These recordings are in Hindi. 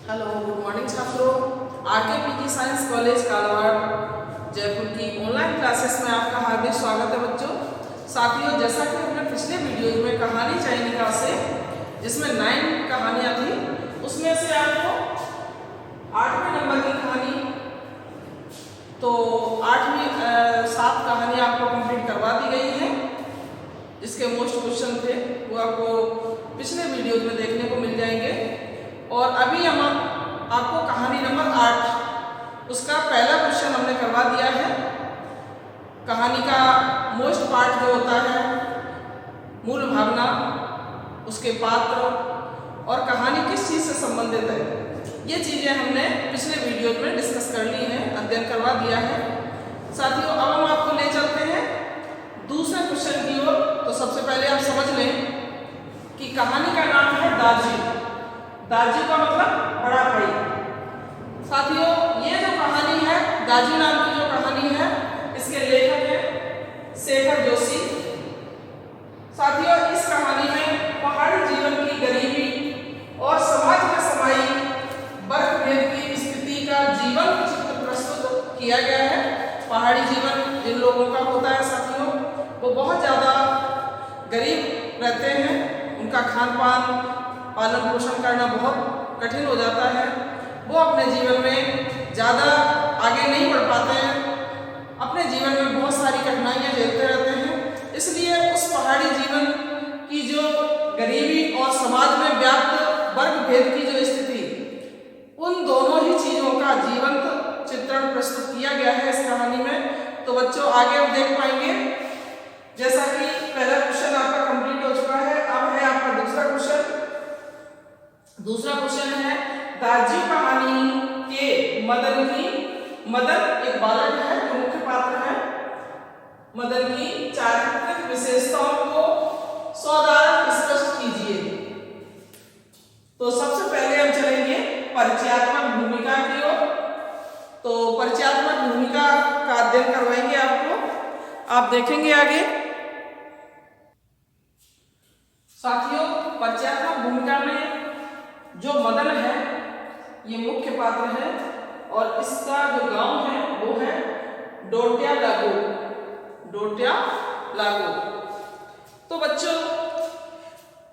हेलो, गुड मॉर्निंग छात्रों। RK PG science college Kalawad Jaipur की ऑनलाइन क्लासेस में आपका हार्दिक स्वागत है बच्चों। साथियों, जैसा कि हमने पिछले वीडियोज में कहानी चयनिका से जिसमें 9 कहानियां थी, उसमें से आपको 8वें नंबर की कहानी, तो 7 कहानी आपको कंप्लीट करवा दी गई है। जिसके मोस्ट क्वेश्चन थे वो आपको पिछले वीडियोज में देखने को मिल जाएंगे। और अभी हम आपको कहानी नंबर 8 उसका पहला क्वेश्चन हमने करवा दिया है। कहानी का मोस्ट पार्ट जो होता है, मूल भावना, उसके पात्र और कहानी किस चीज़ से संबंधित है, ये चीज़ें हमने पिछले वीडियो में डिस्कस कर ली हैं, अध्ययन करवा दिया है। साथियों, अब हम आपको ले चलते हैं दूसरे क्वेश्चन की ओर। तो सबसे पहले आप समझ लें कि कहानी का नाम है दाजी। दाजी का मतलब बड़ा भाई। साथियों, ये जो कहानी है, दाजी नाम की जो कहानी है, इसके लेखक हैं शेखर जोशी। साथियों, इस कहानी में पहाड़ी जीवन की गरीबी और समाज में समाई वर्ग भेद की स्थिति का जीवन चित्र प्रस्तुत किया गया है। पहाड़ी जीवन जिन लोगों का होता है साथियों, वो बहुत ज़्यादा गरीब रहते हैं। उनका खान पान, पालन पोषण करना बहुत कठिन हो जाता है। वो अपने जीवन में ज़्यादा आगे नहीं बढ़ पाते हैं, अपने जीवन में बहुत सारी कठिनाइयाँ झेलते रहते हैं। इसलिए उस पहाड़ी जीवन की जो गरीबी और समाज में व्याप्त वर्ग भेद की जो स्थिति, उन दोनों ही चीज़ों का जीवंत चित्रण प्रस्तुत किया गया है इस कहानी में। तो बच्चों, आगे हम देख पाएंगे, जैसा कि पहला क्वेश्चन आपका कंप्लीट हो चुका है। अब है आपका दूसरा क्वेश्चन। दूसरा क्वेश्चन है, दाजी कहानी के मदन एक बालक है जो मुख्य पात्र है। मदन की चारित्रिक विशेषताओं को सौदार स्पष्ट कीजिए। तो सबसे पहले हम चलेंगे परिचयात्मक भूमिका की ओर। तो परिचयात्मक भूमिका का अध्ययन करवाएंगे आपको, आप देखेंगे आगे। साथियों, परिचयात्मक भूमिका में जो मदन है ये मुख्य पात्र है और इसका जो गांव है वो है डोट्या लागो। तो बच्चों,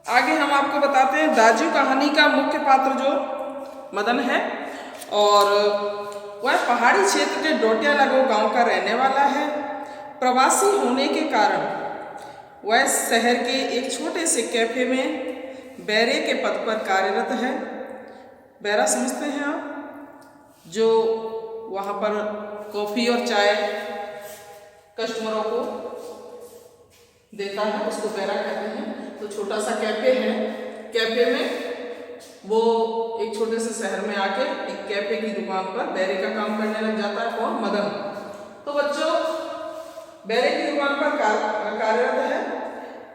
आगे हम आपको बताते हैं, दाजू कहानी का मुख्य पात्र जो मदन है और वह पहाड़ी क्षेत्र के डोट्या लागो गांव का रहने वाला है। प्रवासी होने के कारण वह शहर के एक छोटे से कैफे में बैरे के पद पर कार्यरत है। बैरा समझते हैं आप, जो वहाँ पर कॉफ़ी और चाय कस्टमरों को देता है, उसको बैरा कहते हैं। तो छोटा सा कैफे है, कैफे में वो एक छोटे से शहर में आके एक कैफे की दुकान पर बैरे का काम करने लग जाता है। और मदन, तो बच्चों, बैरे की दुकान पर कार्यरत है।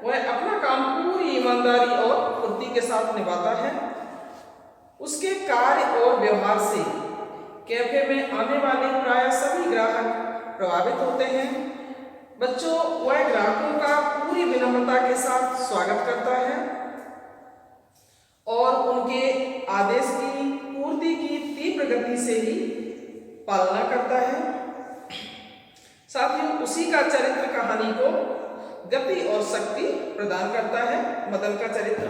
वह अपना काम पूरी ईमानदारी और फुर्ती के साथ निभाता है। उसके कार्य और व्यवहार से कैफे में आने वाले प्राय सभी ग्राहक प्रभावित होते हैं। बच्चों, वह ग्राहकों का पूरी विनम्रता के साथ स्वागत करता है और उनके आदेश की पूर्ति की तीव्र गति से ही पालना करता है। साथियों, उसी का चरित्र कहानी को गति और शक्ति प्रदान करता है, मदन का चरित्र।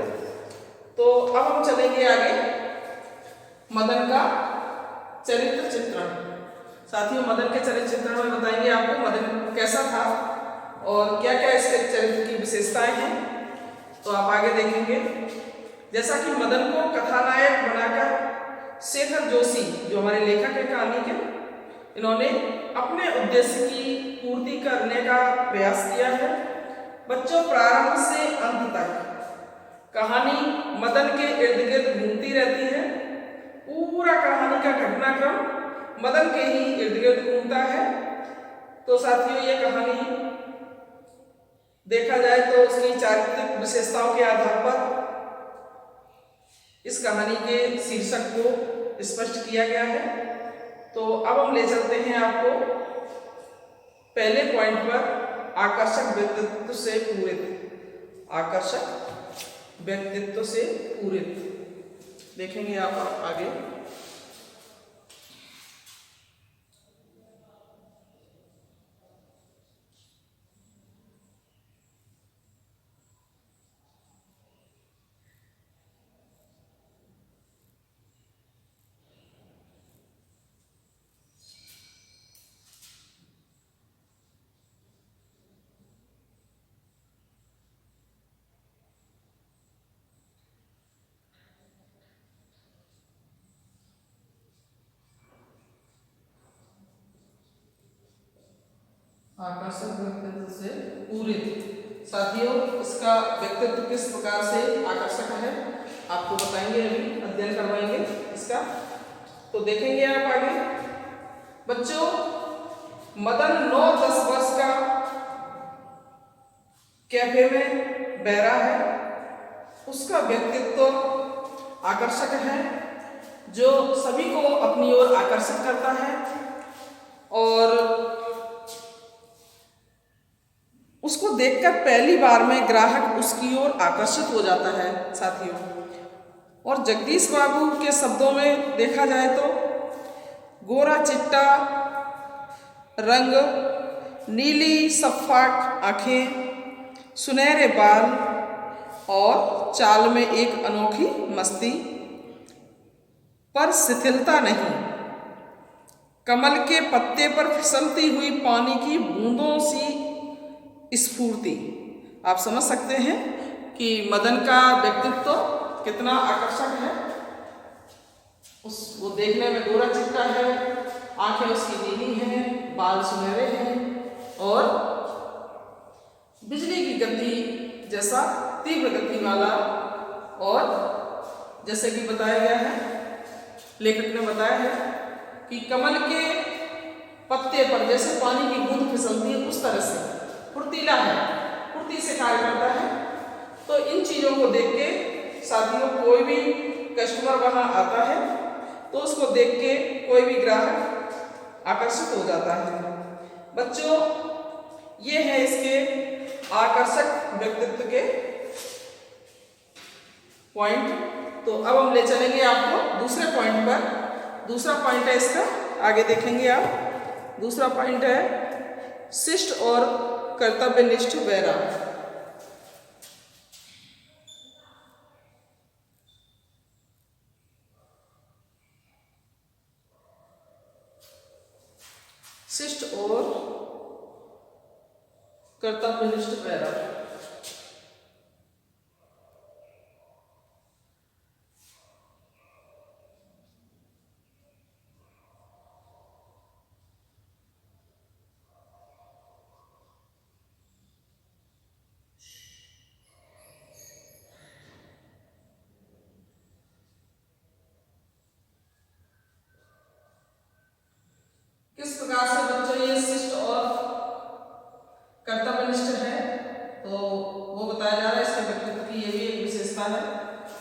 तो अब हम चलेंगे आगे, मदन का चरित्र चित्रण। साथियों, मदन के चरित्र चित्रण में बताएंगे आपको मदन कैसा था और क्या क्या इसके चरित्र की विशेषताएं हैं। तो आप आगे देखेंगे, जैसा कि मदन को कथानायक बनाकर शेखर जोशी, जो हमारे लेखक है कहानी के, इन्होंने अपने उद्देश्य की पूर्ति करने का प्रयास किया है। बच्चों, प्रारंभ से अंत तक कहानी मदन के इर्द गिर्द घूमती रहती है। पूरा कहानी का घटनाक्रम मदन के ही इर्द गिर्द घूमता है। तो साथियों, ये कहानी देखा जाए तो उसकी चारित्रिक विशेषताओं के आधार पर इस कहानी के शीर्षक को स्पष्ट किया गया है। तो अब हम ले चलते हैं आपको पहले पॉइंट पर, आकर्षक व्यक्तित्व से पूरित। आकर्षक व्यक्तित्व से पूरित देखेंगे आप आगे। आकर्षक व्यक्तित्व से पूरित। साथियों, इसका व्यक्तित्व किस प्रकार से आकर्षक है आपको बताएंगे, अभी अध्ययन करवाएंगे इसका, तो देखेंगे आप आगे। बच्चों, मदन 9-10 वर्ष का कैफे में बहरा है। उसका व्यक्तित्व आकर्षक है, जो सभी को अपनी ओर आकर्षित करता है और उसको देखकर पहली बार में ग्राहक उसकी ओर आकर्षित हो जाता है। साथियों, और जगदीश बाबू के शब्दों में देखा जाए तो गोरा चिट्टा रंग, नीली सफाक आंखें, सुनहरे बाल और चाल में एक अनोखी मस्ती, पर शिथिलता नहीं। कमल के पत्ते पर फिसलती हुई पानी की बूंदों सी स्फूर्ति। आप समझ सकते हैं कि मदन का व्यक्तित्व कितना आकर्षक है। वो देखने में गोरा चिट्टा है, आंखें उसकी नीली हैं, बाल सुनहरे हैं और बिजली की गति जैसा तीव्र गति वाला, और जैसे कि बताया गया है, लेखक ने बताया है कि कमल के पत्ते पर जैसे पानी की बूंद फिसलती है उस तरह से फुर्तीला है, फुर्ती से कार्य करता है। तो इन चीज़ों को देख के साथियों, कोई भी कस्टमर वहाँ आता है तो उसको देख के कोई भी ग्राहक आकर्षित हो जाता है। बच्चों, ये है इसके आकर्षक व्यक्तित्व के पॉइंट। तो अब हम ले चलेंगे आपको दूसरे पॉइंट पर। दूसरा पॉइंट है इसका, आगे देखेंगे आप। दूसरा पॉइंट है शिष्ट और कर्तव्यनिष्ठ बहरा। शिष्ट और कर्तव्यनिष्ठ बहरा। किस प्रकार से बच्चों ये शिष्ट और कर्तव्यनिष्ठ है, तो वो बताया जा रहा है। इसके व्यक्तित्व की ये भी एक विशेषता है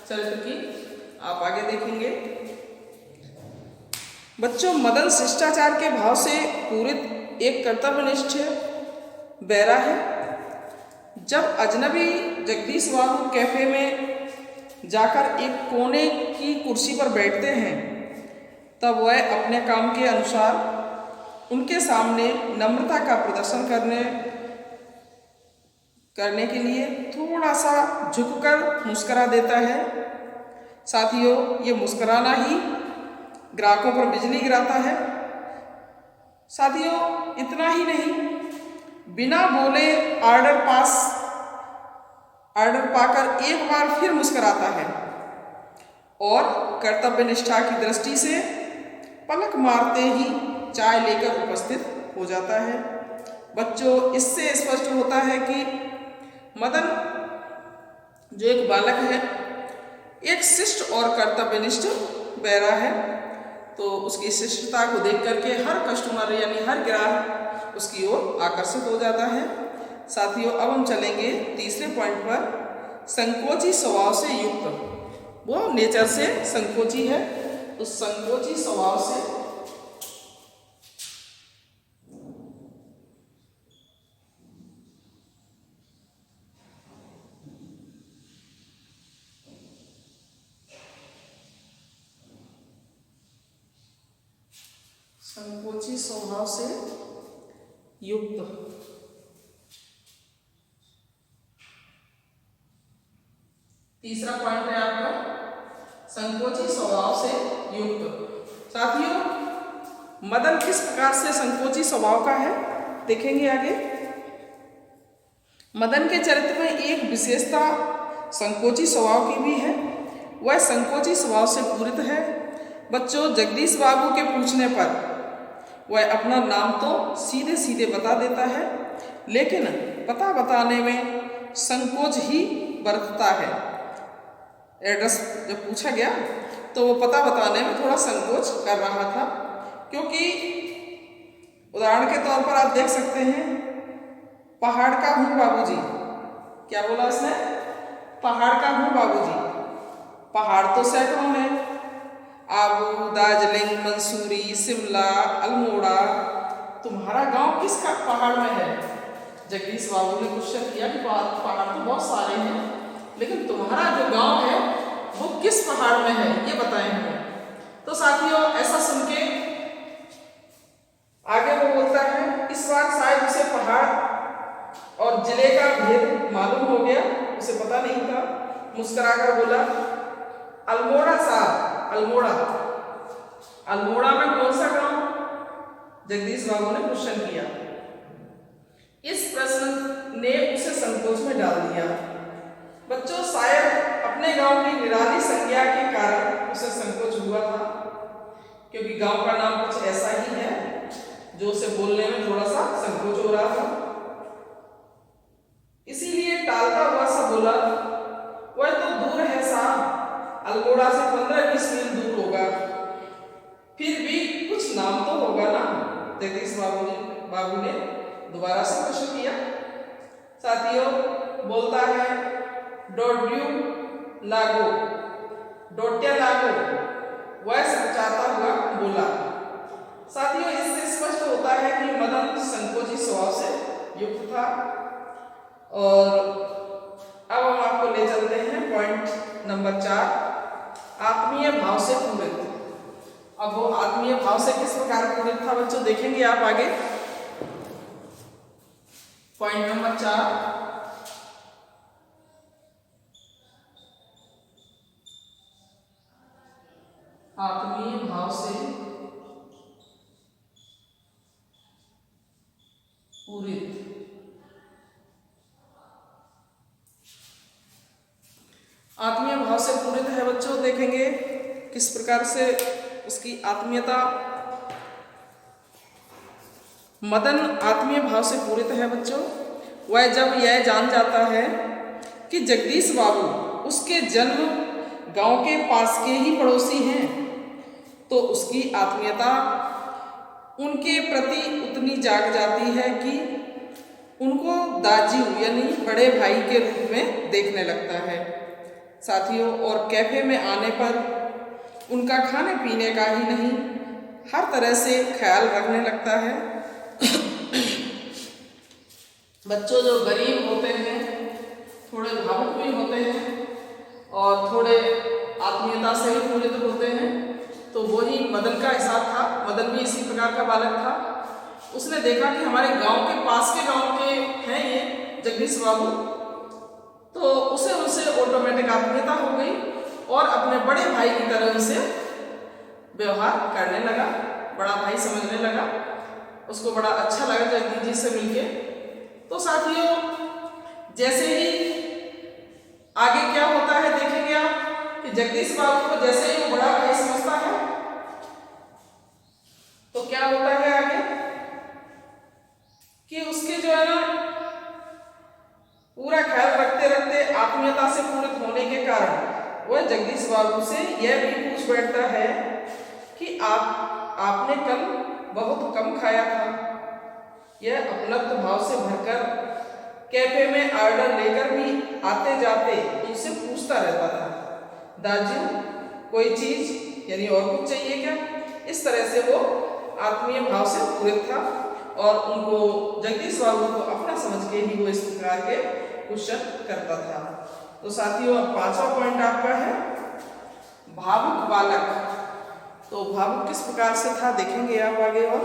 चरित्र की, आप आगे देखेंगे। बच्चों, मदन शिष्टाचार के भाव से पूरित एक कर्तव्यनिष्ठ बहरा है। जब अजनबी जगदीश बाबू कैफे में जाकर एक कोने की कुर्सी पर बैठते हैं, तब वह अपने काम के अनुसार उनके सामने नम्रता का प्रदर्शन करने के लिए थोड़ा सा झुककर मुस्कुरा देता है। साथियों, ये मुस्कुराना ही ग्राहकों पर बिजली गिराता है। साथियों, इतना ही नहीं, बिना बोले ऑर्डर पाकर एक बार फिर मुस्कुराता है और कर्तव्य निष्ठा की दृष्टि से पलक मारते ही चाय लेकर उपस्थित हो जाता है। बच्चों, इससे स्पष्ट होता है कि मदन जो एक बालक है, एक शिष्ट और कर्तव्यनिष्ठ बहरा है। तो उसकी शिष्टता को देख करके हर कस्टमर यानी हर ग्राहक उसकी ओर आकर्षित हो जाता है। साथियों, अब हम चलेंगे तीसरे पॉइंट पर, संकोची स्वभाव से युक्त। वो नेचर से संकोची है, तो संकोची स्वभाव से संकोची स्वभाव से युक्त। तीसरा पॉइंट है आपका संकोची स्वभाव से युक्त। साथियों, मदन किस प्रकार से संकोची स्वभाव का है देखेंगे आगे। मदन के चरित्र में एक विशेषता संकोची स्वभाव की भी है। वह संकोची स्वभाव से पूरित है। बच्चों, जगदीश बाबू के पूछने पर वह अपना नाम तो सीधे सीधे बता देता है, लेकिन पता बताने में संकोच ही बरतता है। एड्रेस जब पूछा गया तो वो पता बताने में थोड़ा संकोच कर रहा था, क्योंकि उदाहरण के तौर पर आप देख सकते हैं, पहाड़ का हूँ बाबूजी। क्या बोला उसने? पहाड़ का हूँ बाबूजी। पहाड़ तो सैकड़ों हैं, आबू, दार्जिलिंग, मंसूरी, शिमला, अल्मोड़ा। तुम्हारा गांव किस का पहाड़ में है? जगदीश बाबू ने क्वेश्चन किया कि पहाड़ तो बहुत सारे हैं, लेकिन तुम्हारा जो गांव है वो किस पहाड़ में है, ये बताएं हमें। तो साथियों, ऐसा सुन के आगे वो बोलता है, इस बार शायद उसे पहाड़ और जिले का भेद मालूम हो गया, उसे पता नहीं था। मुस्कुराकर बोला, अल्मोड़ा साहब, अल्मोड़ा। अल्मोड़ा में कौन सा गांव? जगदीश बाबू ने क्वेश्चन किया। इस प्रश्न ने उसे संकोच में डाल दिया। बच्चों, शायद अपने गांव की निराली संज्ञा के कारण उसे संकोच हुआ था, क्योंकि गांव का नाम कुछ ऐसा ही है जो उसे बोलने में थोड़ा सा संकोच हो रहा था। इसीलिए टालता हुआ सा बोला, वह तो दूर है साहब, अल्मोड़ा से 15-20 मील दूर होगा, फिर भी कुछ नाम तो होगा ना। जगदीश बाबू ने दोबारा से क्वेश्चन किया। साथियों, बोलता है, डोड्यू लागो, डोट्या लागो, वह समझाता हुआ बोला। साथियों, इससे स्पष्ट होता है कि मदन संकोची स्वभाव से युक्त था। और अब हम आपको ले चलते हैं पॉइंट नंबर 4, आत्मीय भाव से पूरित। अब वो आत्मीय भाव से किस प्रकार पूरित था बच्चों, देखेंगे आप आगे। पॉइंट नंबर 4, आत्मीय भाव से पूरित। आत्मीय भाव से पूरित है बच्चों, देखेंगे किस प्रकार से उसकी आत्मीयता। मदन आत्मीय भाव से पूरित है बच्चों, वह जब यह जान जाता है कि जगदीश बाबू उसके जन्म गांव के पास के ही पड़ोसी हैं, तो उसकी आत्मीयता उनके प्रति उतनी जाग जाती है कि उनको दाजी यानी बड़े भाई के रूप में देखने लगता है। साथियों, और कैफे में आने पर उनका खाने पीने का ही नहीं, हर तरह से ख्याल रखने लगता है। बच्चों जो गरीब होते हैं, थोड़े भावुक भी होते हैं और थोड़े आत्मीयता से भी पूरित होते हैं, तो वही मदन का हिसाब था। मदन भी इसी प्रकार का बालक था। उसने देखा कि हमारे गांव के पास के गांव के हैं ये जगदीश बाबू, तो उसे उनसे ऑटोमेटिक आत्मीयता हो गई और अपने बड़े भाई की तरह उनसे व्यवहार करने लगा, बड़ा भाई समझने लगा। उसको बड़ा अच्छा लगा जगदीश जी से मिलके। तो साथियों, जैसे ही आगे क्या होता है देखेंगे आप कि जगदीश बाबू को जैसे ही वो बड़ा भाई समझता है, तो क्या होता है आगे कि उसके जो है ना पूरा ख्याल रखते रखते आत्मीयता से पूरित होने के कारण वह जगदीश बाबू से यह भी पूछ बैठता है कि आपने कल बहुत कम खाया था। यह अपनत्व भाव से भरकर कैफे में ऑर्डर लेकर भी आते जाते उनसे पूछता रहता था, दाजू कोई चीज यानी और कुछ चाहिए क्या। इस तरह से वो आत्मीय भाव से पूरित था और उनको जगदीश बाबू को अपना समझ के ही वो इस प्रकार के क्वेश्चन करता था। तो साथियों, अब 5वां पॉइंट आपका है भावुक बालक। तो भावुक किस प्रकार से था देखेंगे आप आगे, और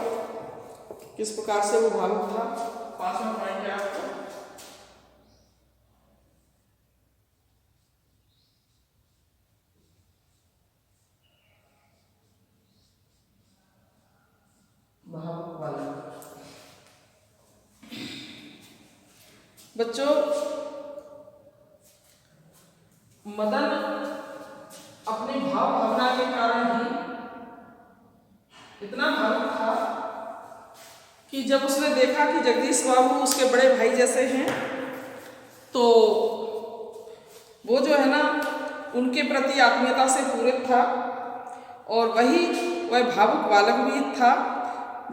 किस प्रकार से वो भावुक था। 5वां पॉइंट है आपका भावुक बालक। बच्चों, मदन अपनी भाव भावना के कारण ही इतना भावुक था कि जब उसने देखा कि जगदीश बाबू उसके बड़े भाई जैसे हैं, तो वो जो है ना उनके प्रति आत्मीयता से पूरित था, और वह भावुक बालक भी था।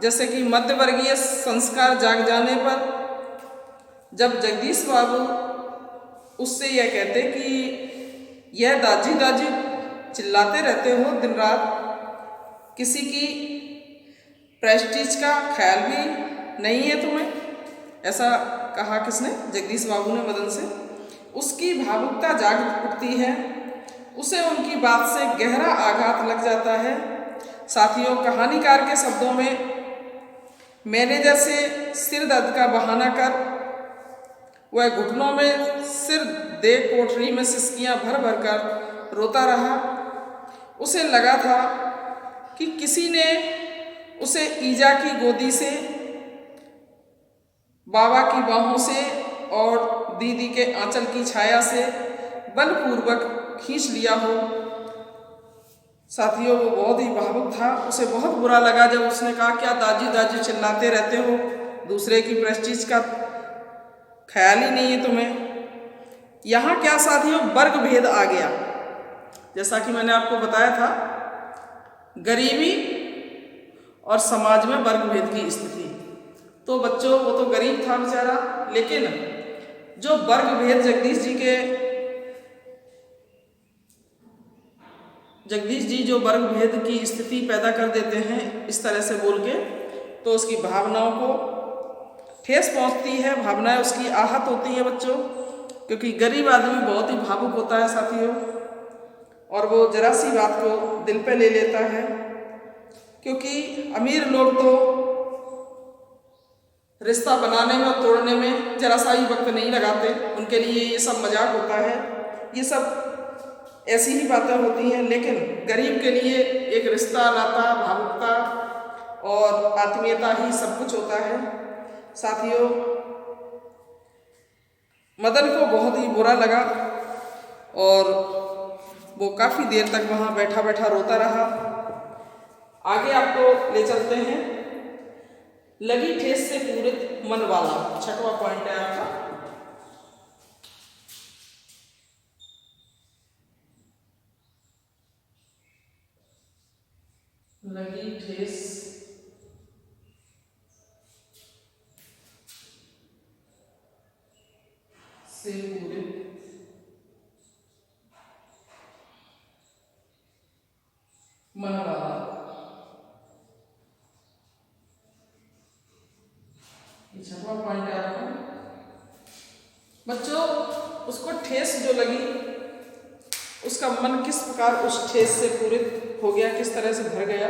जैसे कि मध्यवर्गीय संस्कार जाग जाने पर जब जगदीश बाबू उससे यह कहते कि यह दाजी दाजी चिल्लाते रहते हो दिन रात, किसी की प्रेस्टीज का ख्याल भी नहीं है तुम्हें, ऐसा कहा किसने? जगदीश बाबू ने मदन से। उसकी भावुकता जाग उठती है, उसे उनकी बात से गहरा आघात लग जाता है। साथियों, कहानीकार के शब्दों में मैनेजर से सिर दर्द का बहाना कर वह घुटनों में सिर दे कोठरी में सिसकियां भर भर कर रोता रहा। उसे लगा था कि किसी ने उसे ईजा की गोदी से, बाबा की बाहों से और दीदी के आंचल की छाया से बलपूर्वक खींच लिया हो। साथियों, वो बहुत ही भावुक था। उसे बहुत बुरा लगा जब उसने कहा, क्या दाजी दाजी चिल्लाते रहते हो, दूसरे की प्रेस्टीज का ख्याल ही नहीं है तुम्हें। यहाँ क्या साथियों, वर्ग भेद आ गया। जैसा कि मैंने आपको बताया था, गरीबी और समाज में वर्ग भेद की स्थिति। तो बच्चों, वो तो गरीब था बेचारा, लेकिन जो वर्ग भेद जगदीश जी जो वर्ग भेद की स्थिति पैदा कर देते हैं इस तरह से बोल के, तो उसकी भावनाओं को ठेस पहुंचती है, भावनाएं उसकी आहत होती हैं बच्चों, क्योंकि गरीब आदमी बहुत ही भावुक होता है साथियों, और वो जरा सी बात को दिल पे ले लेता है। क्योंकि अमीर लोग तो रिश्ता बनाने में और तोड़ने में जरा सा ही वक्त नहीं लगाते, उनके लिए ये सब मजाक होता है, ये सब ऐसी ही बातें होती हैं। लेकिन गरीब के लिए एक रिश्ता, नाता, भावुकता और आत्मीयता ही सब कुछ होता है। साथियों, मदन को बहुत ही बुरा लगा और वो काफ़ी देर तक वहाँ बैठा बैठा रोता रहा। आगे आपको ले चलते हैं। लगी ठेस से पूरित मन वाला, 6वां पॉइंट है आपका। लगी ठेस से पूरित मन वाला, ये 6वां पॉइंट है आपका। बच्चों, उसको ठेस जो लगी, उसका मन किस प्रकार उस ठेस से पूरित हो गया, किस तरह से भर गया,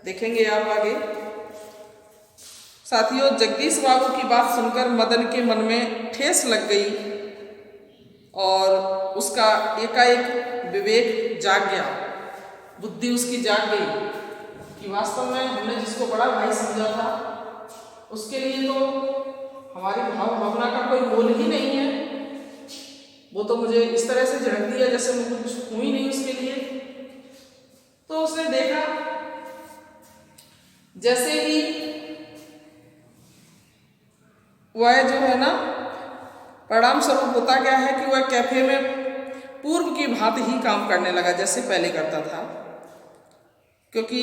देखेंगे आप आगे। साथियों, जगदीश बाबू की बात सुनकर मदन के मन में ठेस लग गई और उसका एकाएक विवेक जाग गया, बुद्धि उसकी जाग गई कि वास्तव में हमने जिसको बड़ा भाई समझा था उसके लिए तो हमारी भावना का कोई मोल ही नहीं है। वो तो मुझे इस तरह से झड़क दिया जैसे मैं कुछ हूँ ही नहीं उसके लिए। तो उसने देखा जैसे ही वह जो है ना, परिणाम स्वरूप होता क्या है कि वह कैफे में पूर्व की भांति ही काम करने लगा जैसे पहले करता था। क्योंकि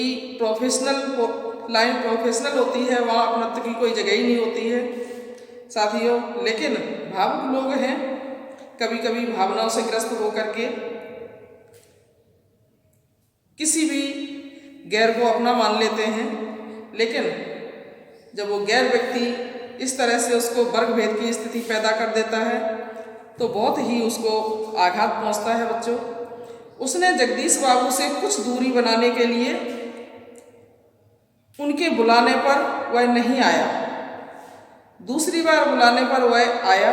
लाइन प्रोफेशनल होती है, वहाँ अपनत्व की कोई जगह ही नहीं होती है साथियों। लेकिन भावुक लोग हैं, कभी कभी भावनाओं से ग्रस्त होकर के किसी भी गैर को अपना मान लेते हैं। लेकिन जब वो गैर व्यक्ति इस तरह से उसको वर्ग भेद की स्थिति पैदा कर देता है तो बहुत ही उसको आघात पहुंचता है बच्चों। उसने जगदीश बाबू से कुछ दूरी बनाने के लिए उनके बुलाने पर वह नहीं आया। दूसरी बार बुलाने पर वह आया,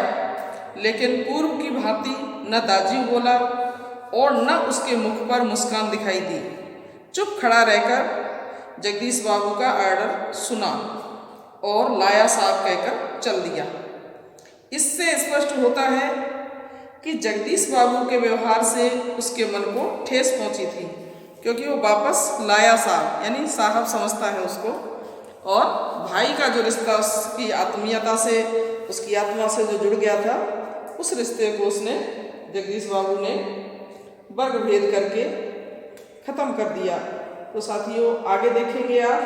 लेकिन पूर्व की भांति न दाजी बोला और न उसके मुख पर मुस्कान दिखाई दी। चुप खड़ा रहकर जगदीश बाबू का ऑर्डर सुना और लाया साहब कहकर चल दिया। इससे स्पष्ट होता है कि जगदीश बाबू के व्यवहार से उसके मन को ठेस पहुंची थी, क्योंकि वो वापस लाया साहब यानी साहब समझता है उसको, और भाई का जो रिश्ता उसकी आत्मीयता से, उसकी आत्मा से जो जुड़ गया था, उस रिश्ते को उसने, जगदीश बाबू ने वर्ग भेद करके खत्म कर दिया। तो साथियों आगे देखेंगे आप,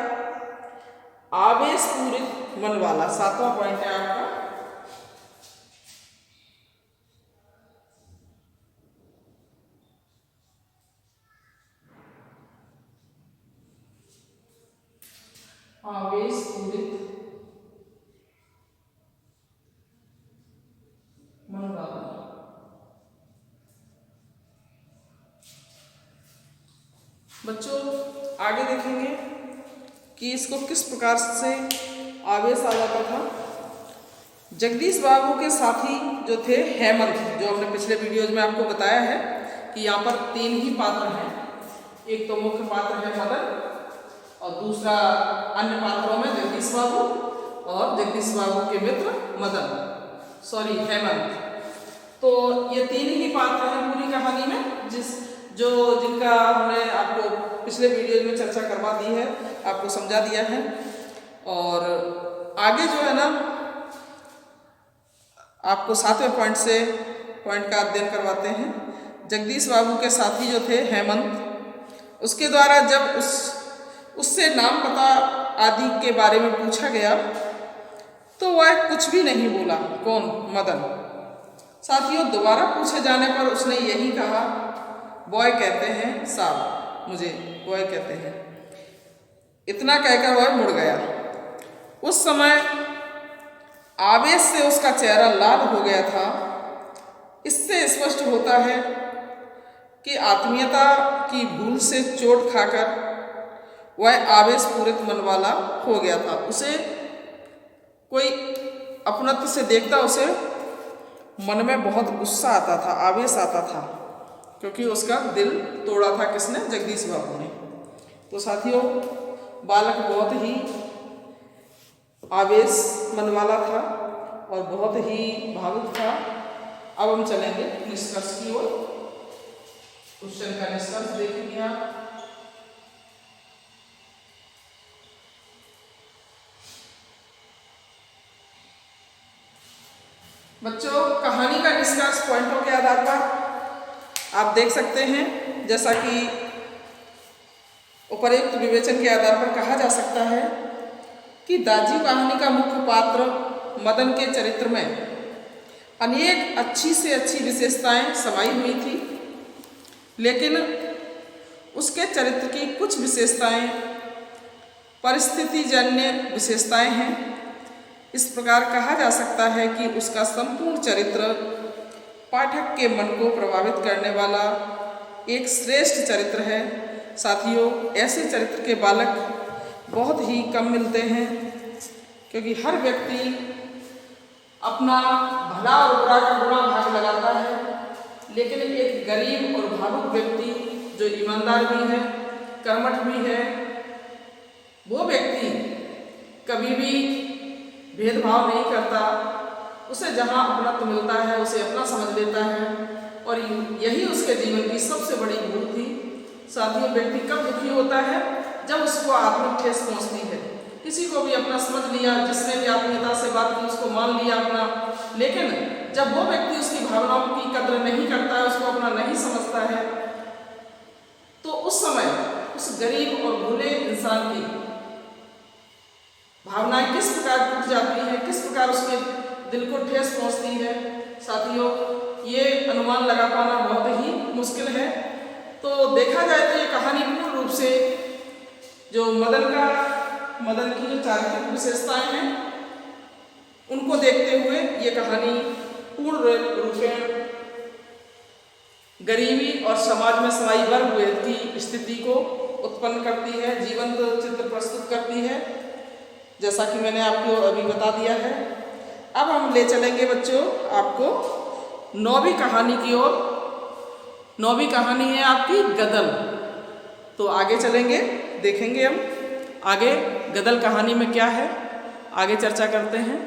आवेश पूरित मन वाला, 7वां पॉइंट है आपका। आवेश पूरित मन वाला। बच्चों आगे देखेंगे कि इसको किस प्रकार से आवेश आ जाता था। जगदीश बाबू के साथी जो थे हेमंत, जो हमने पिछले वीडियोज में आपको बताया है कि यहाँ पर 3 ही पात्र हैं। एक तो मुख्य पात्र है मदन, और दूसरा अन्य पात्रों में जगदीश बाबू और जगदीश बाबू के मित्र हेमंत। तो ये 3 ही पात्र हैं पूरी कहानी में, जिनका हमने आपको पिछले वीडियो में चर्चा करवा दी है, आपको समझा दिया है। और आगे जो है ना, आपको 7वें पॉइंट का अध्ययन करवाते हैं। जगदीश बाबू के साथी जो थे हेमंत, उसके द्वारा जब उससे नाम पता आदि के बारे में पूछा गया तो वह कुछ भी नहीं बोला। कौन? मदन। साथियों दोबारा पूछे जाने पर उसने यही कहा, बॉय कहते हैं साहब, मुझे बॉय कहते हैं। इतना कहकर वह मुड़ गया। उस समय आवेश से उसका चेहरा लाल हो गया था। इससे स्पष्ट होता है कि आत्मीयता की भूल से चोट खाकर वह आवेश पूरित मन वाला हो गया था। उसे कोई अपनत्व से देखता, उसे मन में बहुत गुस्सा आता था, आवेश आता था, क्योंकि उसका दिल तोड़ा था किसने? जगदीश बाबू ने। तो साथियों बालक बहुत ही आवेश मन वाला था और बहुत ही भावुक था। अब हम चलेंगे निष्कर्ष की ओर। क्वेश्चन का निष्कर्ष देखेंगे आप। बच्चों कहानी का निष्कर्ष पॉइंटों के आधार पर आप देख सकते हैं, जैसा कि उपर्युक्त विवेचन के आधार पर कहा जा सकता है कि दाजी कहानी का मुख्य पात्र मदन के चरित्र में अनेक अच्छी से अच्छी विशेषताएं समाई हुई थी, लेकिन उसके चरित्र की कुछ विशेषताएं परिस्थितिजन्य विशेषताएं हैं। इस प्रकार कहा जा सकता है कि उसका संपूर्ण चरित्र पाठक के मन को प्रभावित करने वाला एक श्रेष्ठ चरित्र है। साथियों ऐसे चरित्र के बालक बहुत ही कम मिलते हैं, क्योंकि हर व्यक्ति अपना भला और बुरा का गुणा भाग लगाता है, लेकिन एक गरीब और भावुक व्यक्ति जो ईमानदार भी है, कर्मठ भी है, वो व्यक्ति कभी भी भेदभाव नहीं करता। उसे जहाँ अपनत्व मिलता है उसे अपना समझ लेता है, और यही उसके जीवन की सबसे बड़ी भूल थी। साथियों व्यक्ति कब दुखी होता है? जब उसको आत्मिक ठेस पहुँचती है। किसी को भी अपना समझ लिया, जिसने भी आत्मीयता से बात की उसको मान लिया अपना, लेकिन जब वो व्यक्ति उसकी भावनाओं की कद्र नहीं करता है, उसको अपना नहीं समझता है, तो उस समय उस गरीब और भूले इंसान की भावनाएं किस प्रकार टूट जाती हैं, किस प्रकार उसके दिल को ठेस पहुंचती है। साथियों ये अनुमान लगा पाना बहुत ही मुश्किल है। तो देखा जाए तो ये कहानी पूर्ण रूप से जो मदन की जो चारित्रिक विशेषताएं हैं उनको देखते हुए ये कहानी पूर्ण रूप में गरीबी और समाज में समाई वर्ग भेद की स्थिति को उत्पन्न करती है, जीवंत चित्र प्रस्तुत करती है, जैसा कि मैंने आपको अभी बता दिया है। अब हम ले चलेंगे बच्चों आपको 9वीं कहानी की ओर। 9वीं कहानी है आपकी गदल। तो आगे चलेंगे, देखेंगे हम आगे गदल कहानी में क्या है, आगे चर्चा करते हैं।